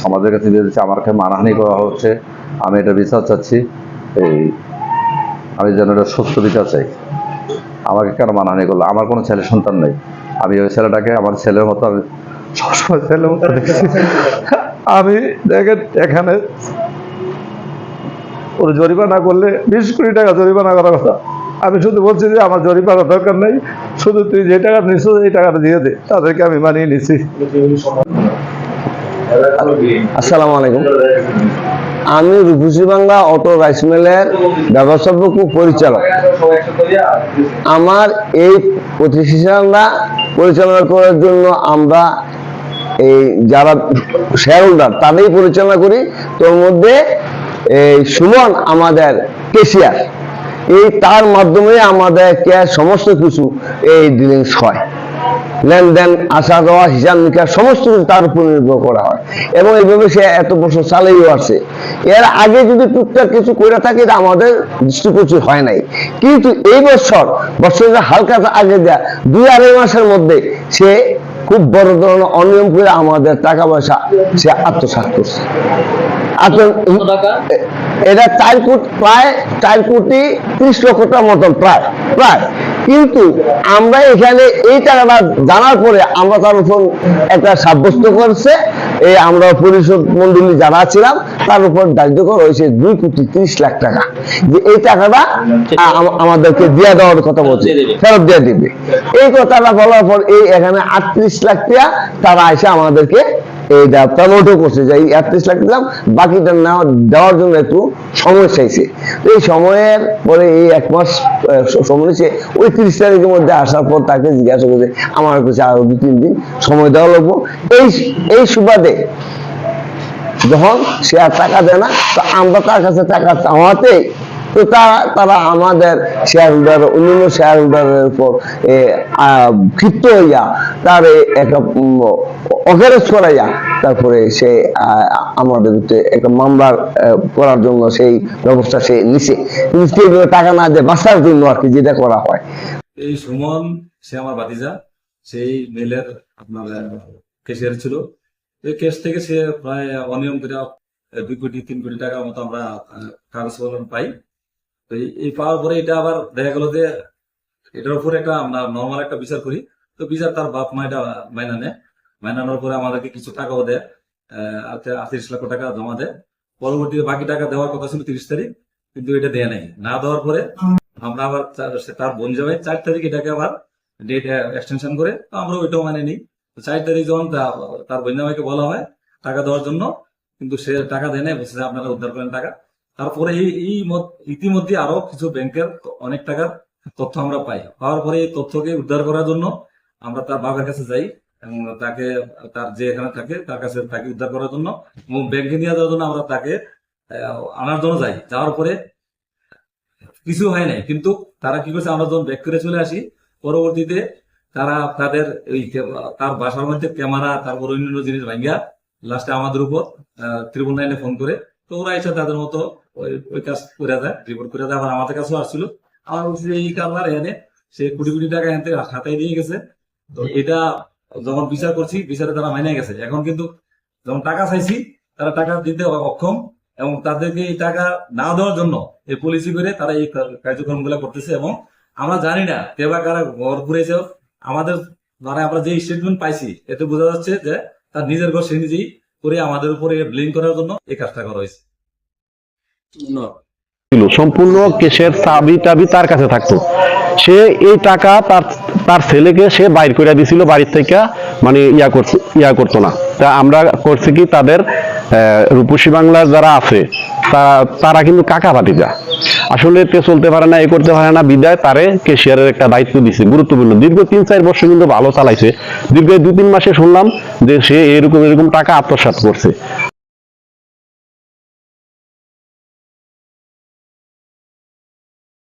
সমাজের কাছে দিয়ে দিচ্ছে, আমাকে মানহানি করা হচ্ছে। আমি এটা বিচার চাচ্ছি, আমি যেন এটা সুস্থ বিচার চাই। আমাকে কেন মানহানি করলো? আমার কোনো ছেলে সন্তান নেই, আমি ওই ছেলেটাকে আমার ছেলের মতো, আমি সবসময় ছেলের মতো দেখছি। আমি দেখেন এখানে ওর জরিমানা করলে 20 কোটি টাকা জরিমানা করার কথা। আমি শুধু বলছি যে আমার জরিমানা দরকার নেই, শুধু তুই যে টাকা নিচ্ছ এই টাকাটা দিয়ে দে, তাদেরকে আমি মানিয়ে নিচ্ছি। আসসালামু আলাইকুম। আমি রূপসী বাংলা অটো রাইস মিলের ব্যবস্থাপক ও পরিচালক। আমার এই প্রতিষ্ঠানটা পরিচালনা করার জন্য আমরা এই যারা শেয়ার হোল্ডার তাদেরই পরিচালনা করি। তোর মধ্যে এই সুমন আমাদের কেশিয়ার, এই তার মাধ্যমে আমাদের সমস্ত কিছু এই ডিলিংস হয়, লেনদেন, আসা যাওয়া, হিসাব নিকাশ সমস্ত কিছু তার উপর নির্ভর করা হয় এবং এইভাবে সে এত বছর চালিয়েও আসছে। এর আগে যদি টুকটাক কিছু করে থাকে এটা আমাদের দৃষ্টিগোচর হয় নাই, কিন্তু এই বছরের হালকা আগে দেয়া 2-2.5 মাসের মধ্যে সে খুব বড় ধরনের অনিয়ম করে আমাদের টাকা পয়সা সে আত্মসাৎ করছে। এটা প্রায় 4 কোটি 30 লক্ষ টাকার মতন প্রায়। কিন্তু আমরা এখানে এই টাকাটা জানার পরে আমরা তার উপর একটা সাব্যস্ত করছে, এই আমরা পরিষদ মন্ডলী যারা ছিলাম তার উপর কার্যকর হয়েছে 2 কোটি 30 লাখ টাকা, যে এই টাকাটা আমাদেরকে দিয়ে দেওয়ার কথা বলছে, ফেরত দিয়ে দিবে। এই কথাটা বলার পর এই এখানে 38 লাখ টাকা তারা এসে আমাদেরকে এই প্রমোটও করছে যে এই 38 লাখ দিলাম, বাকিটা দেওয়ার জন্য একটু সময় চাইছে। এই সময়ের পরে এই 1 মাস সময় নিয়েছে, ওই 30 তারিখের মধ্যে আসার পর তাকে জিজ্ঞাসা করছে আমার কাছে আরো 2-3 দিন সময় দেওয়া লাগবো। এই সুবাদে যখন সে আর টাকা দেয় না, তো আমরা তার কাছে টাকা চাওয়াতে তো তারা আমাদের শেয়ার হোল্ডার, অন্যান্য শেয়ার হোল্ডারের উপর ক্ষিপ্ত হইয়া তার একটা অগ্যারেজ করাইয়া তারপরে সে আমাদের একটা মামলা করার জন্য সেই ব্যবস্থা সে নিছে। টাকা না দিয়ে বাঁচার জন্য আর কি যেটা করা হয়। এই সুমন সে আমার ভাতিজা, সেই মেলের আপনার কেশিয়ার ছিল। এই কেস থেকে সে প্রায় অনিয়ম করে 2 কোটি 3 কোটি টাকার মতো আমরা কাগজ কলম পাই। তো এই পাওয়ার পরে এটা আবার দেখা গেল যে এটার উপরে একটা আমরা নর্মাল একটা বিচার করি, তো বিচার তার বাপ মা এটা মাইনা নেয়, মাইনানোর পরে আমাদেরকে কিছু টাকাও দেয়, 38 লক্ষ টাকা জমা দেয়। পরবর্তীতে বাকি টাকা দেওয়ার কথা ছিল 30 তারিখ, কিন্তু এটা দেয় নাই। না দেওয়ার পরে আমরা আবার তার বোন যাবে 4 তারিখ এটাকে আবার ডেট এক্সটেনশন করে, তো আমরা ওইটাও মানে নিই। 4 তারিখ যখন তার বোন জামাইকে বলা হয় টাকা দেওয়ার জন্য, কিন্তু সে টাকা দেয় নাই, বলছে যে আপনারা উদ্ধার করেন টাকা। তারপরে ইতিমধ্যে আরো কিছু ব্যাংকের অনেক টাকার তথ্য আমরা পাওয়ার পরে এই তথ্যকে উদ্ধার করার জন্য আমরা তার বাবার কাছে যাই এবং তাকে তার যে এখানে থাকে তার কাছে তাকে উদ্ধার করার জন্য এবং ব্যাংকে নিয়ে যাওয়ার জন্য আমরা তাকে আনার জন্য যাই। যাওয়ার পরে কিছু হয় নাই, কিন্তু তারা কি করছে, আমরা যখন ব্যাক করে চলে আসি পরবর্তীতে তারা তাদের তার বাসার মধ্যে ক্যামেরা, তারপর অন্যান্য জিনিস ভাঙ্গা লাস্টে আমাদের উপর 999 ফোন করে, তো ওরা এসে তাদের মতো ওই কাজ করে দেয়, রিপোর্ট করে দেয়। আবার আমাদের কাছেও আসছিল, আমার বলছে এই কারবার এনে সে কোটি কোটি টাকা এনে হাতায় নিয়ে গেছে। তো এটা যখন বিচার করছি, বিচারে তারা মাইনে গেছে। এখন কিন্তু যখন টাকা চাইছি তারা টাকা দিতে অক্ষম এবং তাদেরকে এই টাকা না দেওয়ার জন্য এই পলিসি করে তারা এই কার্যক্রম গুলা করতেছে। এবং আমরা জানি না কেবা কারা ঘর পুড়েছে, আমাদের মানে আমরা যে স্টেটমেন্ট পাইছি এতে বোঝা যাচ্ছে যে তার নিজের ঘর সে নিজেই করে আমাদের উপরে ব্লেম করার জন্য এই কাজটা করা হয়েছে। সম্পূর্ণ কেসের চাবি টাবি তার কাছে থাকতো। সে এই টাকা তার ছেলেকে সে বাইর করে দিছিল বাড়ির থেকে, মানে ইয়া করতো না। তা আমরা করছি কি, তাদের রূপসী বাংলার যারা আছে তারা কিন্তু কাকা ভাতিজা, আসলে চলতে পারে না, করতে পারে না, বিদায় তারে কেশিয়ারের একটা দায়িত্ব দিছে গুরুত্বপূর্ণ। দীর্ঘ 3-4 বছর কিন্তু ভালো চালাইছে। দীর্ঘ 2-3 মাসে শুনলাম যে সে এরকম টাকা আত্মসাৎ করছে।